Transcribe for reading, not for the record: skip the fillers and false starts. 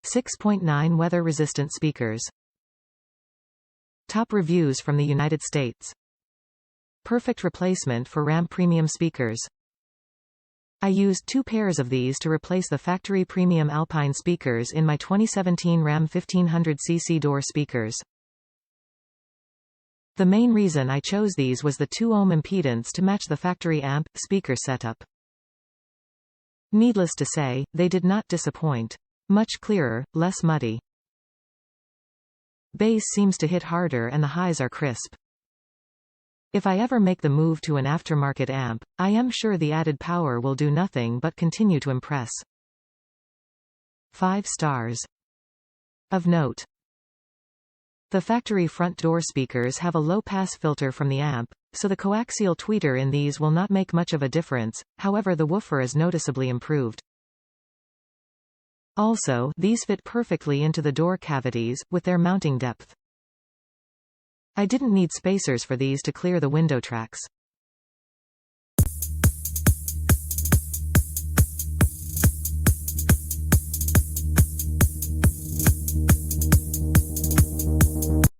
6.9 weather-resistant speakers. Top reviews from the United States. Perfect replacement for RAM premium speakers. I used 2 pairs of these to replace the factory premium Alpine speakers in my 2017 RAM 1500cc door speakers. The main reason I chose these was the 2 ohm impedance to match the factory amp speaker setup. Needless to say, they did not disappoint. Much clearer, less muddy. Bass seems to hit harder and the highs are crisp. If I ever make the move to an aftermarket amp, I am sure the added power will do nothing but continue to impress. 5 stars. Of note. The factory front door speakers have a low-pass filter from the amp, so the coaxial tweeter in these will not make much of a difference, however the woofer is noticeably improved. Also, these fit perfectly into the door cavities, with their mounting depth. I didn't need spacers for these to clear the window tracks.